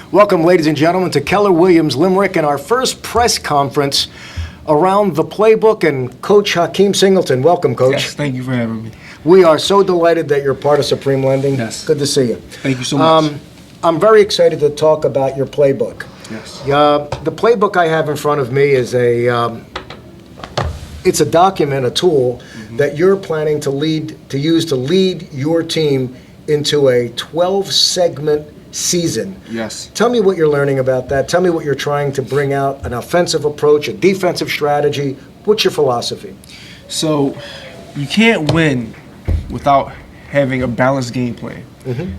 Welcome, ladies and gentlemen, to Keller Williams Limerick and our first press conference around the playbook and Coach Hakim Singleton. Welcome, Coach. Yes, thank you for having me. We are so delighted that you're part of Supreme Lending. Yes. Good to see you. Thank you so much. I'm very excited to talk about your playbook. Yes. The playbook I have in front of me is it's a document, a tool that you're planning to use to lead your team into a 12-segment season. Yes. Tell me what you're learning about that. Tell me what you're trying to bring out, an offensive approach, a defensive strategy. What's your philosophy? So you can't win without having a balanced game plan.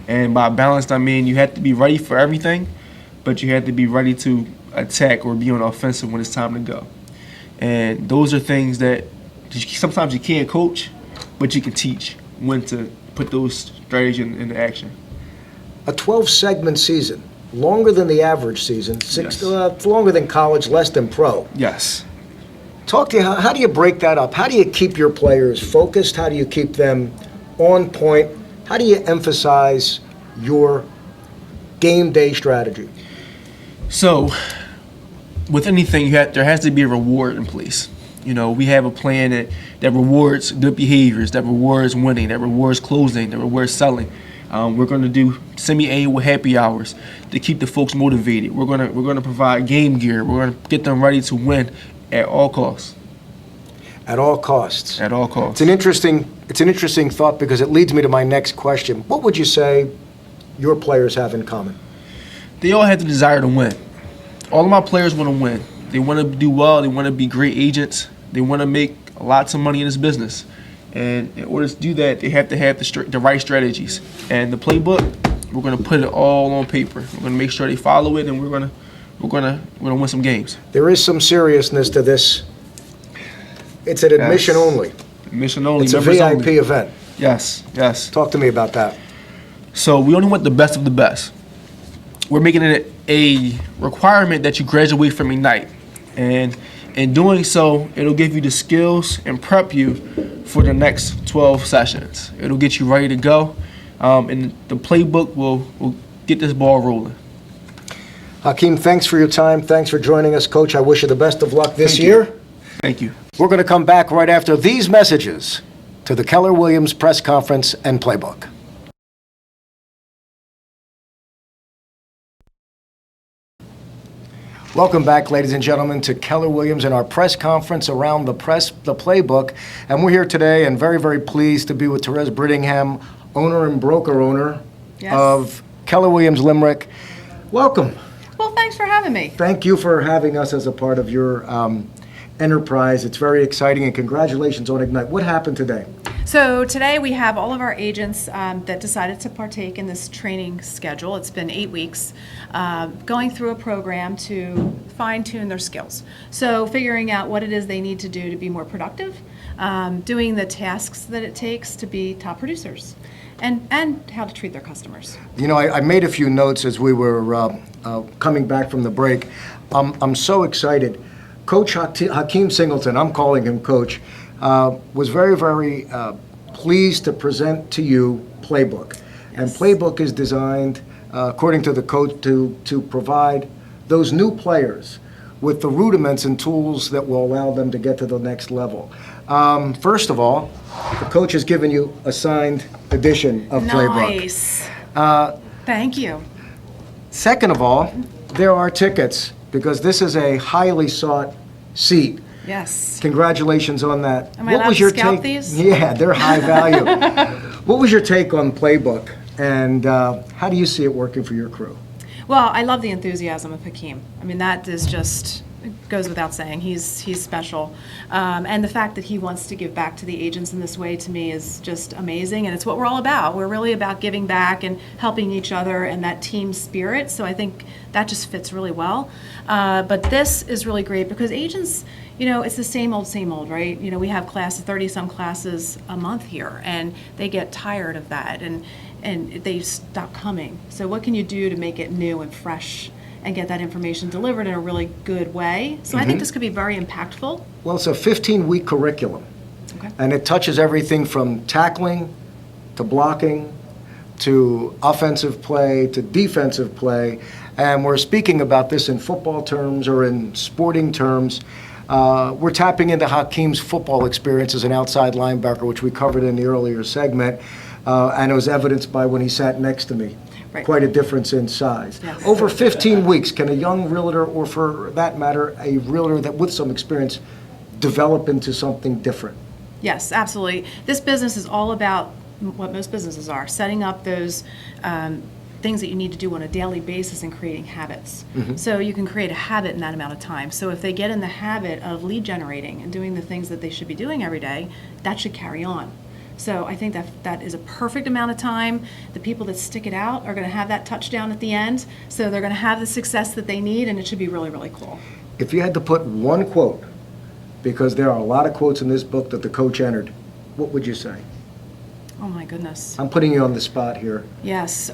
And by balanced, I mean you have to be ready for everything, but you have to be ready to attack or be on the offensive when it's time to go. And those are things that sometimes you can't coach, but you can teach when to put those strategies into action. A 12-segment season, longer than the average season, Yes. longer than college, less than pro. Yes. Talk to you, how do you break that up? How do you keep your players focused? How do you keep them on point? How do you emphasize your game day strategy? So with anything, there has to be a reward in place. You know, we have a plan that rewards good behaviors, that rewards winning, that rewards closing, that rewards selling. We're going to do semi-annual happy hours to keep the folks motivated. We're going to provide game gear. We're going to get them ready to win at all costs. At all costs. At all costs. It's an interesting thought because it leads me to my next question. What would you say your players have in common? They all have the desire to win. All of my players want to win. They want to do well. They want to be great agents. They want to make lots of money in this business. And in order to do that, they have to have the right strategies. And the playbook, we're going to put it all on paper. We're going to make sure they follow it, and we're going to win some games. There is some seriousness to this. It's an admission only. Admission only. It's a VIP event. Yes, yes. Talk to me about that. So we only want the best of the best. We're making it a requirement that you graduate from Ignite. And in doing so, it'll give you the skills and prep you for the next 12 sessions. It'll get you ready to go. And the playbook will get this ball rolling. Hakim, thanks for your time. Thanks for joining us, Coach. I wish you the best of luck this year. Thank you. We're going to come back right after these messages to the Keller Williams press conference and playbook. Welcome back, ladies and gentlemen, to Keller Williams and our press conference around the playbook. And we're here today and very, very pleased to be with Terese Brittingham, owner and broker of Keller Williams Limerick. Welcome. Well, thanks for having me. Thank you for having us as a part of your enterprise. It's very exciting, and congratulations on Ignite. What happened today? So today we have all of our agents that decided to partake in this training schedule. It's been 8 weeks, going through a program to fine-tune their skills. So figuring out what it is they need to do to be more productive, doing the tasks that it takes to be top producers, and how to treat their customers. You know, I made a few notes as we were coming back from the break. I'm so excited. Coach Hakim Singleton, I'm calling him Coach, was very, very pleased to present to you Playbook. Yes. And Playbook is designed, according to the coach, to provide those new players with the rudiments and tools that will allow them to get to the next level. First of all, the coach has given you a signed edition of Playbook. Nice. Thank you. Second of all, there are tickets, because this is a highly sought seat. Yes. Congratulations on that. Am I allowed to scalp these? Yeah, they're high value. What was your take on Playbook, and how do you see it working for your crew? Well, I love the enthusiasm of Hakim. I mean, that is just, it goes without saying. He's special. And the fact that he wants to give back to the agents in this way, to me, is just amazing. And it's what we're all about. We're really about giving back and helping each other and that team spirit. So I think that just fits really well. But this is really great because agents, you know, it's the same old, right? You know, we have 30-some classes a month here, and they get tired of that, and they stop coming. So what can you do to make it new and fresh and get that information delivered in a really good way? So I think this could be very impactful. Well, it's a 15-week curriculum, and it touches everything from tackling to blocking to offensive play to defensive play, and we're speaking about this in football terms or in sporting terms. We're tapping into Hakim's football experience as an outside linebacker, which we covered in the earlier segment, and it was evidenced by when he sat next to me. Right. Quite a difference in size. Yes. Over 15 weeks, can a young realtor, or for that matter, a realtor that with some experience, develop into something different? Yes, absolutely. This business is all about what most businesses are, setting up those things that you need to do on a daily basis and creating habits. So you can create a habit in that amount of time. So if they get in the habit of lead generating and doing the things that they should be doing every day, that should carry on. So I think that is a perfect amount of time. The people that stick it out are going to have that touchdown at the end. So they're going to have the success that they need, and it should be really, really cool. If you had to put one quote, because there are a lot of quotes in this book that the coach entered, what would you say? Oh my goodness. I'm putting you on the spot here. Yes.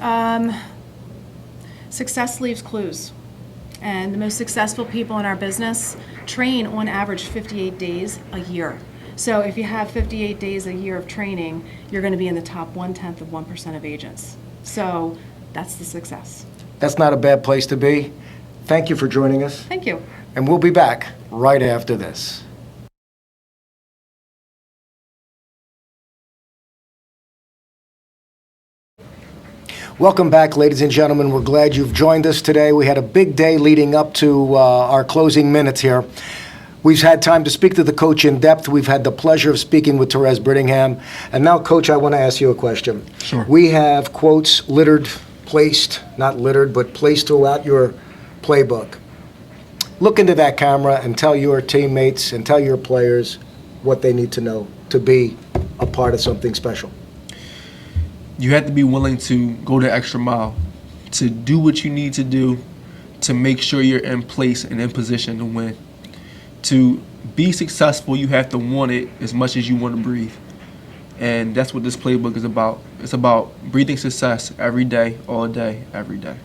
Success leaves clues. And the most successful people in our business train on average 58 days a year. So if you have 58 days a year of training, you're going to be in the top 1/10 of 1% of agents. So that's the success. That's not a bad place to be. Thank you for joining us, Thank you. and we'll be back right after this. Welcome back, ladies and gentlemen. We're glad you've joined us today. We had a big day leading up to our closing minutes here. We've had time to speak to the coach in depth. We've had the pleasure of speaking with Terese Brittingham. And now, Coach, I want to ask you a question. Sure. We have quotes not littered, but placed throughout your playbook. Look into that camera and tell your teammates and tell your players what they need to know to be a part of something special. You have to be willing to go the extra mile, to do what you need to do to make sure you're in place and in position to win. To be successful, you have to want it as much as you want to breathe. And that's what this playbook is about. It's about breathing success every day, all day, every day.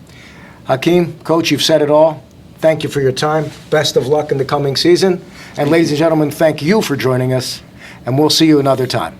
Hakim, Coach, you've said it all. Thank you for your time. Best of luck in the coming season. And ladies and gentlemen, thank you for joining us, and we'll see you another time.